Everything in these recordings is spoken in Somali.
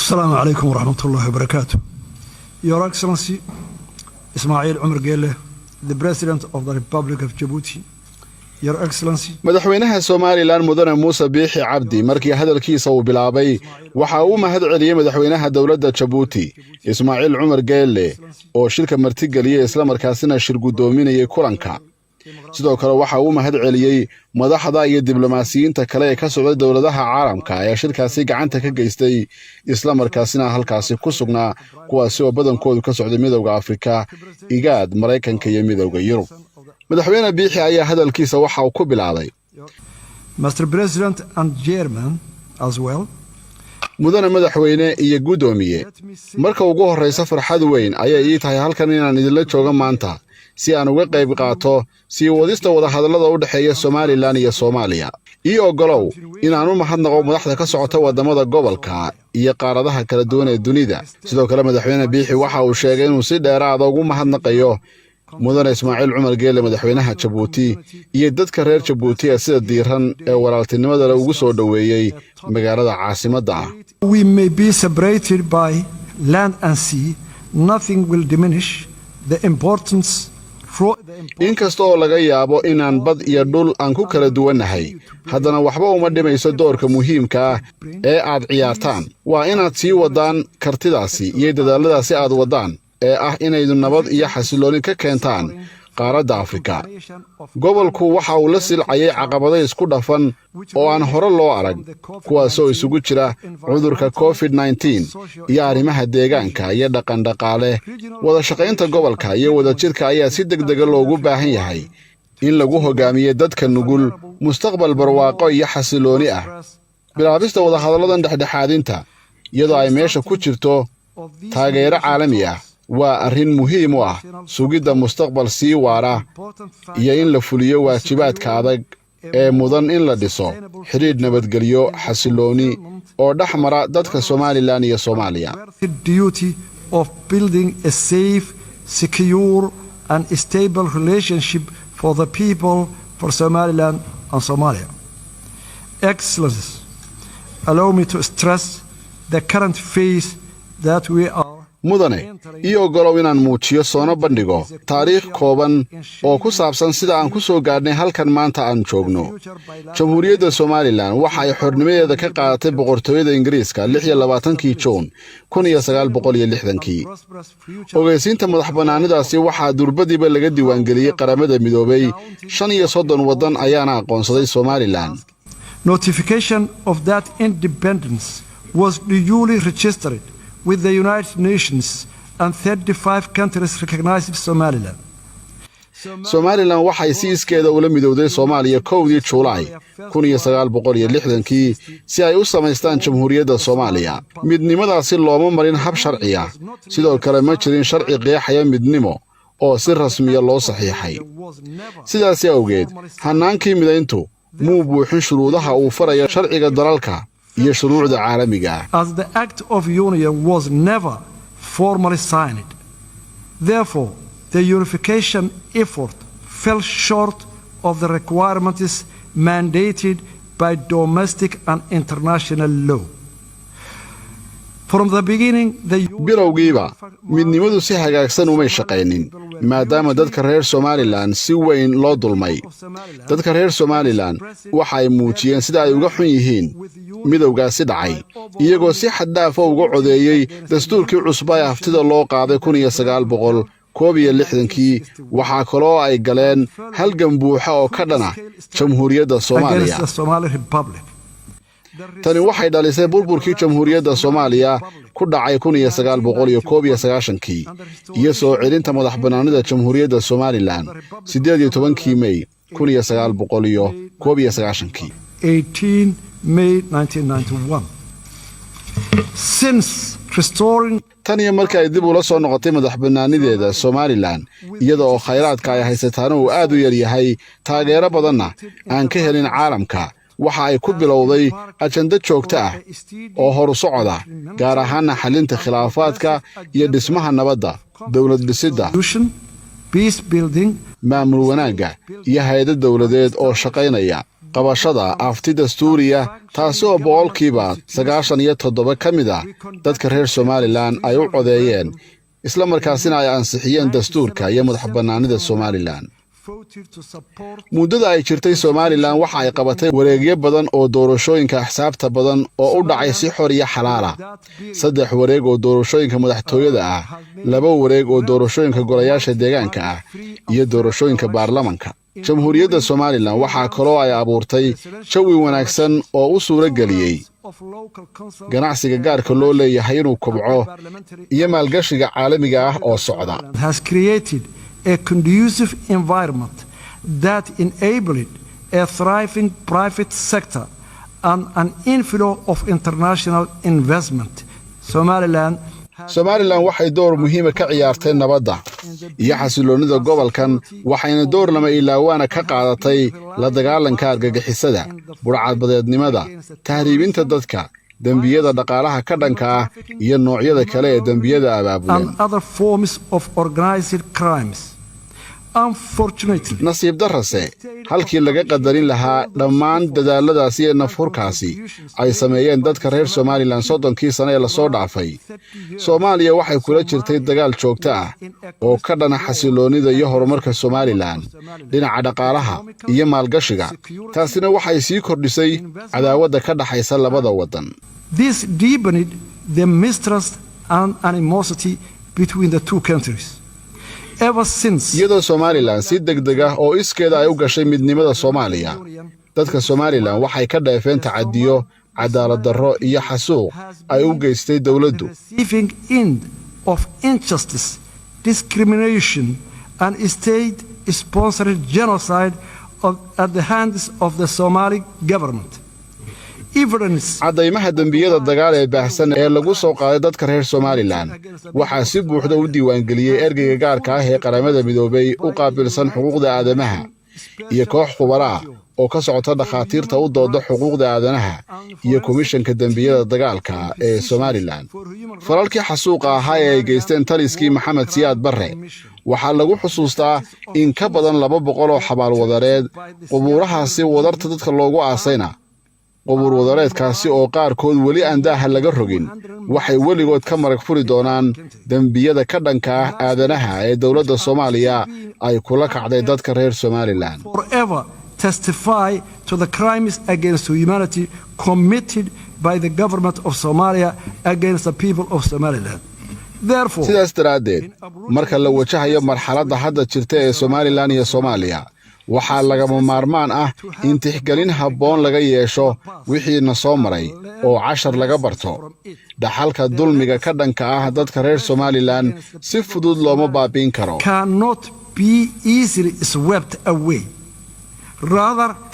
السلام عليكم ورحمة الله وبركاته. Your Excellency Ismail Omar Guelleh, the President of the Republic of Djibouti. Your Excellency madaxweynaha Soomaaliland Mudane Muuse Biixi Cabdi markii hadalkiisa uu bilaabay waxa uu mahad celiyay madaxweynaha dawladda Djibouti Ismail Omar Guelleh oo shirka martigeliyay isla markaasina shir gudoominayay kulanka. sidoo kale waxa uu mahad celiyay madaxda iyo diblomaasiyiinta kale ee ka socda dawladaha caalamka ee shirkaasi gacanta ka geystay isla markaasina halkaasi ku sugnaa kuwaasi oo badankoodu ka socday midowga Afrika, IGAD, Mareykanka iyo midowga Yurub. madaxweyne Biixi ayaa hadalkiisa waxa uu ku bilaabay Mr. President and Chairman as well. mudane madaxweyne iyo gudoomiye marka ugu horeysa farxad weyn ayay ii tahay halkan inaan idinla joogo maanta si aan uga qayb qaato si wadista wada hadallada u dhaxeeya Soomaaliland iyo Soomaaliya. ogolow inaan u mahadnaqo madaxda ka socota wadamada gobolka iyo qaaradaha kala duwan ee dunida. sidoo kale madaxweyne Biixi waxa uu sheegay inuu si dheeraad ah ugu mahadnaqayo mudane Ismail Omar Guelleh madaxweynaha Djibouti iyo dadka reer Djibouti sida diiran ee walaaltinimada la ugu soo dhaweeyay magaalada caasimadda ah. We may be separated by land and sea, nothing will diminish the importance. inkasta oo laga yaabo inaan bad iyo dhul aan ku kala duwanahay haddana waxba uma dhimayso doorka muhiimka ah ee aad ciyaartaan. waa inaad sii wadaan kartidaasi iyo dadaaladaasi aad wadaan ee ah inaydu nabad iyo xasilooni ka keentaan qaaradda Afrika. gobolku waxa uu la silcayay caqabado isku dhafan oo aan hore loo arag kuwaasoo isugu jira cudurka COVID-19 iyo arrimaha deegaanka iyo dhaqan-dhaqaale. wada shaqaynta gobolka iyo wadajirka ayaa si degdeg ah loogu baahan yahay in lagu hogaamiyo dadka nugul mustaqbal barwaaqo iyo xasilooni ah. bilaabista wada hadalladan dhexdhexaadinta iyadoo ay meesha ku jirto taageero caalami ah waa arrin muhiim u ah sugidda mustaqbal sii waara iyo in la fuliyo waajibaadka adag ee mudan in la dhiso xiriir nabadgelyo xasilooni oo dhaxmara dadka Soomaaliland iyo Soomaaliya. The duty of building a safe, secure and stable relationship for the people for Somaliland and Somalia. Excellencies, allow me to stress the current phase that we are mudane ogolow inaan muujiyo soona bandhigo taariikh kooban oo ku saabsan sida aan ku soo gaadhnay halkan maanta aan joogno. Jamhuuriyadda Soomaaliland waxa ay xornimadeeda ka qaadatay boqortooyada Ingiriiska 26 Juun 1960. ogeysiinta madaxbannaanidaasi waxaa durbadiiba laga diiwaangeliyay qaramada midoobay 35 wadan ayaana aqoonsaday Soomaaliland. Notification of that independence was duly registered with the United Nations and 35 countries recognized Somaliland. Somaliland waxay si iskeeda ula midowday Soomaaliya 1 Juulaay 1960 si ay u samaystaan Jamhuuriyadda Soomaaliya. midnimadaasi looma marin hab sharci ah. sidoo kale ma jirin sharci qeexaya midnimo oo si rasmi ah loo saxiixay. sidaas awgeed hanaankii midayntu muu buuxin shuruudaha uu farayo sharciga dalalka iyo shuruucda caalamiga ah. As the Act of Union was never formally signed, therefore the unification effort fell short of the requirements mandated by domestic and international law. From the beginning, bilowgiiba midnimadu si hagaagsan uma shaqaynin maadaama dadka reer Somaliland si weyn loo dulmay. dadka reer Somaliland waxa ay muujiyeen sida ay uga xun yihiin midowgaasi dhacay iyagoo si xad dhaaf ah uga codeeyay dastuurkii cusub ee haftida loo qaaday 1961. waxa kaloo ay galeen halgan buuxa oo ka dhana Jamhuuriyadda Soomaaliya. tani waxay dhalisay burburkii Jamhuuriyadda Soomaaliya ku dhacay 1991 iyo soo celinta madaxbannaanida Jamhuuriyadda Somaliland 18 May 1991. 18 May 1991. Since restoring tani markay dib ula soo noqotay madaxbannaanideeda Somaliland iyada oo khayraadka ay haysataan uu aad u yar yahay taageero badanna aan ka helin caalamka waxa ay ku bilowday ajanda joogto ah oo hor u socda gaar ahaan xalinta khilaafaadka iyo dhismaha nabadda dawlad dhisidda peace building maamul wanaagga iyo hay'ado dawladeed oo shaqaynaya qabashada afti dastuuriya taasi oo boqolkiiba 97 ka mid ah dadka reer Somaliland ay u codeeyeen isla markaasina ay ansixiyeen dastuurka iyo madaxbannaanida Somaliland. muddada ay jirtay Somaliland waxa ay qabatay wareegyo badan oo doorashooyinka axsaabta badan oo u dhacay si xor iyo xalaal ah. 3 wareeg oo doorashooyinka madaxtooyada ah, 2 wareeg oo doorashooyinka golayaasha deegaanka ah iyo doorashooyinka baarlamaanka. Jamhuuriyadda Somaliland waxa kaloo ay abuurtay jawi wanaagsan oo u suurageliyay ganacsiga gaarka loo leeyahay inuu kobco iyo maalgashiga caalamiga ah oo socda. A conducive environment that enabled a thriving private sector and an inflow of international investment. Somaliland waxay door muhiim ah ka ciyaartay nabadda iyo xasiloonida gobolkan, waxayna door lama ilaawana ka qaadatay la dagaalanka argagixisada, burcadbadeednimada, tahriibinta dadka, dambiyada dhaqaalaha ka dhanka ah iyo noocyada kale ee dambiyada abaabulan. nasiib darrase halkii laga qadarin lahaa dhammaan dadaaladaasi iyo nafhurkaasi ay sameeyeen dadka reer Somaliland 30 sano ee la soo dhaafay. Soomaaliya waxay kula jirtay dagaal joogto ah oo ka dhana xasiloonida iyo horumarka Somaliland dhinaca dhaqaalaha iyo maalgashiga. taasina waxay sii kordhisay cadaawadda ka dhaxaysa labada wadan. This deepened the mistrust and animosity between the two countries. iyadoo Somaliland si degdeg ah oo iskeeda ay u gashay midnimada Soomaaliya, dadka Somaliland waxay ka dheefeen tacadiyo, cadaalad darro iyo xasuuq ay u geystay dawladdu. of injustice, discrimination and state-sponsored genocide at the hands of the Somali government. caddaymaha dembiyada dagaal ee baahsan ee lagu soo qaaday dadka reer Somaliland waxaa si buuxda u diiwaangeliyey ergeyga gaarka ah ee qaramada midoobay u qaabilsan xuquuqda aadamaha iyo koox khubaro ah oo ka socota dhakhaatiirta u dooda xuquuqda aadanaha iyo komishanka dembiyada dagaalka ee Somaliland. falalkii xasuuqa ahaa ee ay geysteen taliskii Maxamed Siyaad Barre waxaa lagu xusuustaa in ka badan 200 oo xabaal wadareed. qubuurahaasi wadarta dadka loogu aasayna qubuur wadareedkaasi oo qaarkood weli aan daaha laga rogin waxay weligood ka marag furi doonaan dembiyada ka dhanka ah aadanaha ee dawladda Soomaaliya ay kula kacday dadka reer Somaliland. Forever testify to the crimes against humanity committed by the government of Somalia against the people of Somaliland. sidaas daraaddeed marka la wajahayo marxaladda hadda jirta ee Somaliland iyo Soomaaliya waxaa lagama maarmaan ah in tixgelin habboon laga yeesho wixiina soo maray oo cashar laga barto. dhaxalka dulmiga ka dhanka ah dadka reer Somaliland si fudud looma baabiin karo.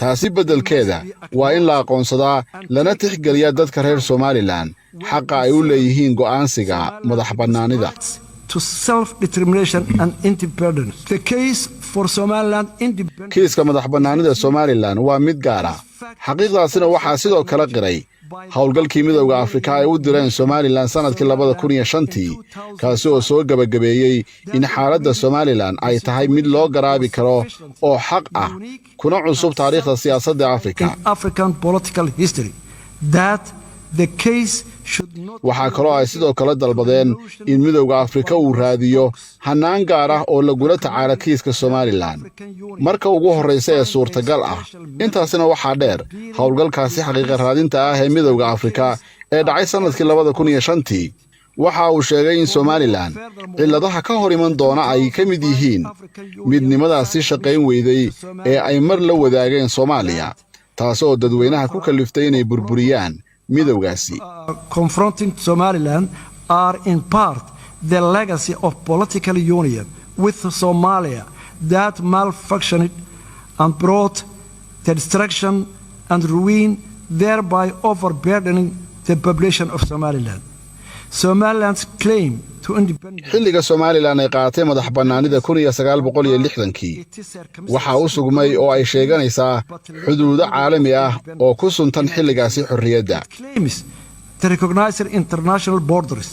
taasi beddelkeeda waa in la aqoonsadaa lana tixgeliyaa dadka reer Somaliland xaqa ay u leeyihiin go'aansiga madaxbannaanida. to self-determination and independence. The case for Somaliland independence. kiiska madaxbannaanida Somaliland waa mid gaar ah. xaqiiqdaasina waxaa sidoo kale qiray howlgalkii midowga Afrika ay u direen Somaliland sanadkii 2005 kaasi oo soo gabagabeeyay in xaaladda Somaliland ay tahay mid loo garaabi karo oo xaq ah kuna cusub taariikhda siyaasadda African political history. That the case waxaa kaloo ay sidoo kale dalbadeen in midowga Afrika uu raadiyo hanaan gaar ah oo lagula tacaala kiiska Somaliland marka ugu horreysa ee suurtagal ah. intaasina waxaa dheer howlgalkaasi xaqiiqa raadinta ah ee midowga Afrika ee dhacay sanadkii 2005 waxa uu sheegay in Somaliland cilladaha ka hor iman doona ay ka mid yihiin midnimadaasi shaqayn weyday ee ay mar la wadaageen Soomaaliya, taasoo dadweynaha ku kaliftay inay burburiyaan midowgaasi. confronting Somaliland are in part the legacy of political union with Somalia that malfunctioned and brought the destruction and ruin, thereby overburdening the population of Somaliland. Somaliland's claim to independence. xilliga Somaliland ay qaatay madaxbannaanida 1960kii waxaa u sugmay oo ay sheeganaysaa xuduudo caalami ah oo ku suntan xilligaasi xorriyadda. The recognized international borders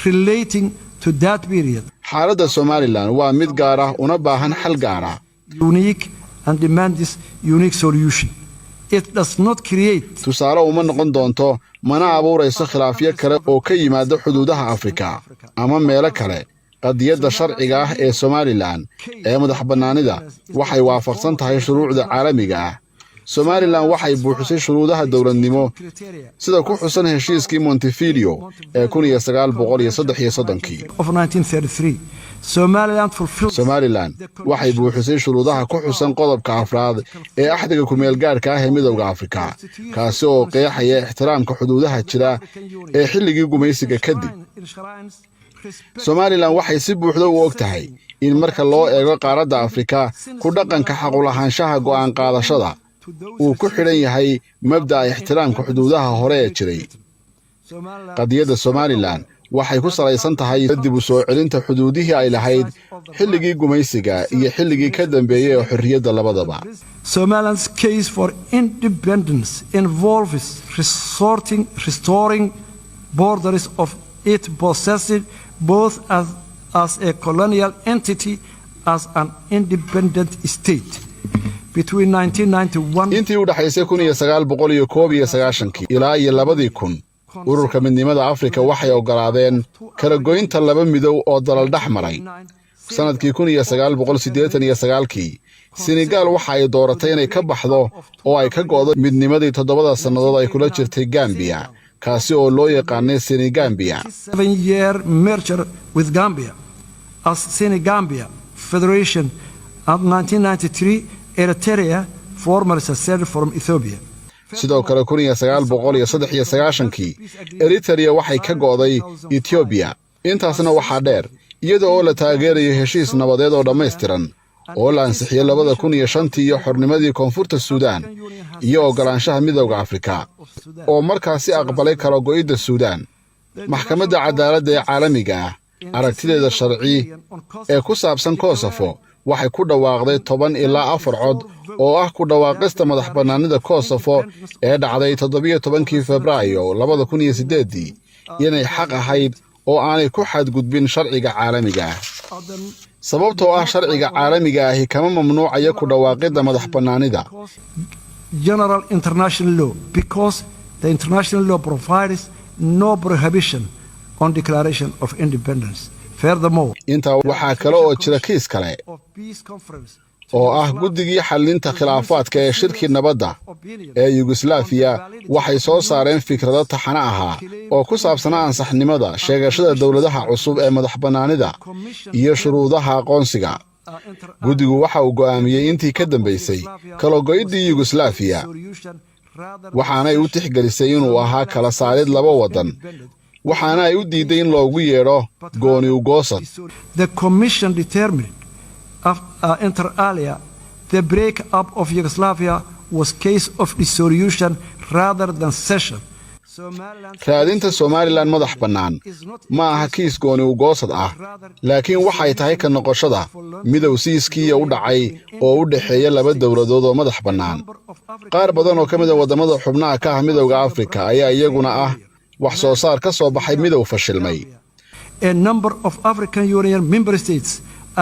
relating to that period. xaaladda Somaliland waa mid gaar ah una baahan xal gaar ah. Unique and demands unique solution. It does not create tusaale uma noqon doonto mana abuurayso khilaafyo kale oo ka yimaada xuduudaha Afrika ama meelo kale qadiyadda sharciga ah ee Somaliland ee madaxbannaanida waxay waafaqsan tahay shuruucda caalamiga ah Somaliland waxay buuxisay shuruudaha dawladnimo sida ku xusan heshiiskii Montevideo ee 1933 of 1933. Somaliland waxay buuxisay shuruudaha ku xusan qodobka afraad ee axdiga ku meel gaarka ah ee midowga Afrika kaasi oo qeexaya ixtiraamka xuduudaha jira ee xilligii gumaysiga kadib Somaliland waxay si buuxda u ogtahay in marka loo eego qaaradda Afrika ku dhaqanka xaq u lahaanshaha go'aan qaadashada uu ku xidhan yahay mabda'a ixtiraamka xuduudaha hore ee jiray qadiyadda Somaliland waxay ku salaysan tahay dib u soo celinta xuduudihii ay lahayd xilligii gumaysiga iyo xilligii ka dambeeyay ee xorriyadda labadaba Somaliland's case for independence involves restoring borders of it possessed both as a colonial entity as an independent state between 1991 intii u dhaxaysay 1991 ilaa 2000 ururka midnimada Afrika waxay ogolaadeen kala goynta laba midow oo dalal dhaxmaray sanadkii 1989 Senegal waxa ay dooratay inay ka baxdo oo ay ka go'do midnimadii 7 sanadood ay kula jirtay Gambia kaasi oo loo yaqaanay Senegambia 7-year merger with Gambia as Senegambia Federation of 1993 Eritrea formerly seceded from Ethiopia sidoo kale 1993 Eritrea waxay ka go'day Ethiopia intaasna waxa dheer iyadoo oo la taageerayo heshiis nabadeed oo dhameystiran oo la ansixiyay 2005 iyo xornimadii koonfurta Suudaan iyo ogolaanshaha midowga Afrika oo markaasi aqbalay kala go'ida Suudaan maxkamadda cadaaladda ee caalamiga ah aragtideeda sharci ee ku saabsan Kosovo waxay ku dhawaaqday 10 ilaa 4 cod oo ah ku dhawaaqista madaxbannaanida Kosovo ee dhacday 17 Febraayo 2008 inay xaq ahayd oo aanay ku xadgudbin sharciga caalamiga ah sababtoo ah sharciga caalamiga ahi kama mamnuucayo ku dhawaaqida madaxbannaanida general international law because the international law provides no prohibition on declaration of independence. Furthermore, inta waxaa kale oo jira kiis kale oo ah guddigii xallinta khilaafaadka ee shirkii nabadda ee Yugoslavia waxay soo saareen fikrado taxane ahaa oo ku saabsanaa ansaxnimada sheegashada dawladaha cusub ee madaxbannaanida iyo shuruudaha aqoonsiga guddigu waxa uu go'aamiyey intii ka dambeysay kala go'idii Yugoslavia waxaana ay u tixgelisay inuu ahaa kala saarid laba wadan waxaana ay u diiday in loogu yeedho gooni u goosad the commission determined inter alia the break up of Yugoslavia was case of dissolution rather than cession. raadinta Somaliland madax bannaan ma aha kiis gooni u goosad ah laakiin waxay tahay ka noqoshada midow siiskii u dhacay oo u dhaxeeya laba dawladood oo madax bannaan qaar badan oo ka mid ah wadamada xubnaha ka ah midowga Afrika ayaa iyaguna ah wax soo saar ka soo baxay midow fashilmay a number of African Union member states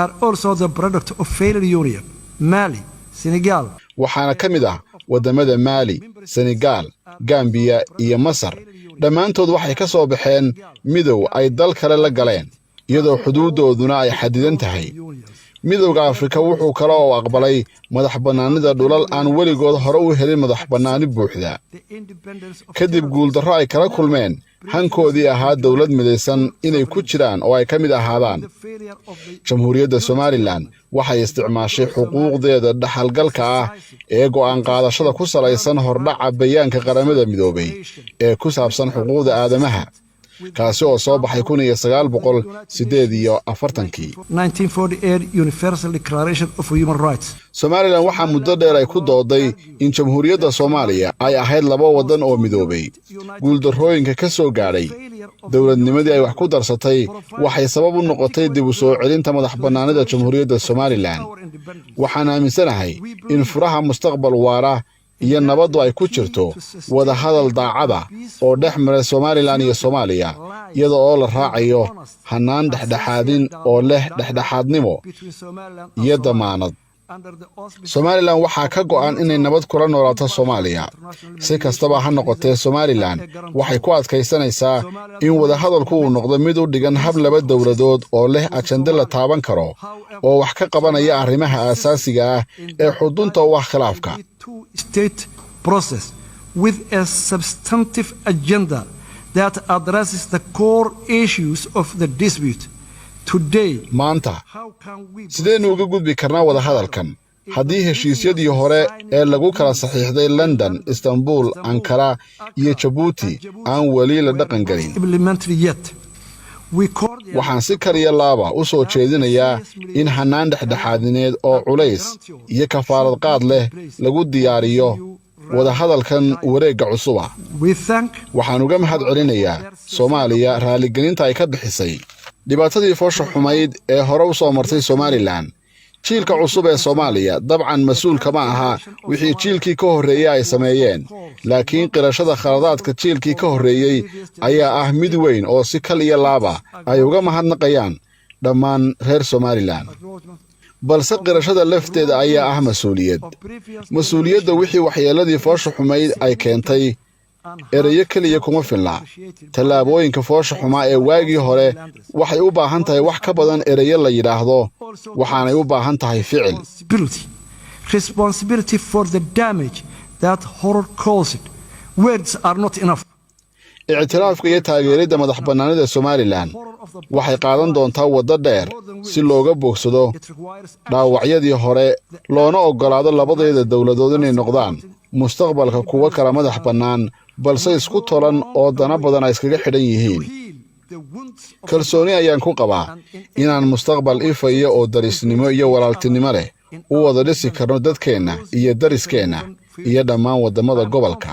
are also the product of failed union Mali Senegal waxaana ka mid ah wadamada Mali Senegal Gambia iyo Masar dhammaantood waxay ka soo baxeen midow ay dal kale la galeen iyadoo xuduudooduna ay xadidan tahay midowga Afrika wuxuu kale oo aqbalay madaxbannaanida dhulal aan weligood hore u helin madaxbannaani buuxda kadib guuldarro ay kala kulmeen hankoodii ahaa dawlad midaysan inay ku jiraan oo ay ka mid ahaadaan jamhuuriyadda Somaliland waxay isticmaashay xuquuqdeeda dhaxalgalka ah ee go'aan qaadashada ku salaysan hordhaca bayaanka qaramada midoobay ee ku saabsan xuquuqda aadamaha kaasi oo soo baxay 1948 Universal Declaration of Human Rights. Somaliland waxaa muddo dheer ay ku dooday in jamhuuriyadda Soomaaliya ay ahayd laba wadan oo midoobay guuldarrooyinka ka soo gaadhay dawladnimadii ay wax ku darsatay waxay sabab u noqotay dib u soo celinta madaxbannaanida jamhuuriyadda Somaliland waxaan aaminsanahay in furaha mustaqbal waara iyo nabaddu ay ku jirto wada hadal daacada oo dhex maray Somaliland iyo Soomaaliya iyada oo la raacayo hanaan dhexdhexaadin oo leh dhexdhexaadnimo iyo damaanad Somaliland waxaa ka go'an inay nabad kula noolaato Soomaaliya. Si kastaba ha noqotee, Somaliland waxay ku adkaysanaysaa in wadahadalku uu noqdo mid u dhigan hab laba dowladood oo leh ajende la taaban karo oo wax ka qabanaya arrimaha aasaasiga ah ee xudunta u ah khilaafka. With a substantive agenda that addresses the core issues of the dispute. Today, maanta sideen uga gudbi karnaa wadahadalkan haddii heshiisyadii hore ee lagu kala saxiixday London, Istanbul, Ankara iyo Djibouti aan weli la dhaqan gelin? Waxaan si kariya laaba u soo jeedinayaa in hanaan dhexdhexaadineed oo culays iyo kafaarad qaad leh lagu diyaariyo wadahadalkan wareegga cusuba. Waxaan uga mahad celinayaa Soomaaliya raaligelinta ay ka bixisay dhibaatadii foosha xumayd ee hore u soo martay Somaliland. Jiilka cusub ee Soomaaliya dabcan mas'uul kama aha wixii jiilkii ka horreeyay ay sameeyeen, laakiin qirashada khaladaadka jiilkii ka horreeyay ayaa ah mid weyn oo si kal iyo laaba ay uga mahadnaqayaan dhammaan reer Somaliland. balse qirashada lafteeda ayaa ah mas'uuliyadda wixii waxyeeladii foosha xumayd ay keentay. erayo keliya kuma filna. tallaabooyinka foosha xumaa ee waagii hore waxay u baahan tahay wax ka badan erayo la yidhaahdo, waxaanay u baahan tahay ficil. Responsibility for the damage that horror caused. Words are not enough. ictiraafka iyo taageeridda madax bannaanida Somaliland waxay qaadan doontaa waddo dheer si looga bogsado dhaawacyadii hore, loona oggolaado labadeeda dowladood inay noqdaan mustaqbalka kuwa kala madax bannaan balse isku tolan oo dana badan ay iskaga xidhan yihiin. kalsooni ayaan ku qabaa inaan mustaqbal ifaya oo darisnimo iyo walaaltinimo leh u wada dhisi karno dadkeenna iyo dariskeenna iyo dhammaan waddamada gobolka.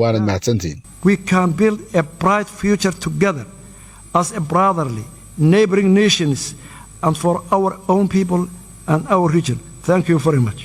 waanad mahadsantiin. We can build a bright future together as a brotherly, neighboring nations and for our own people and our region. Thank you very much.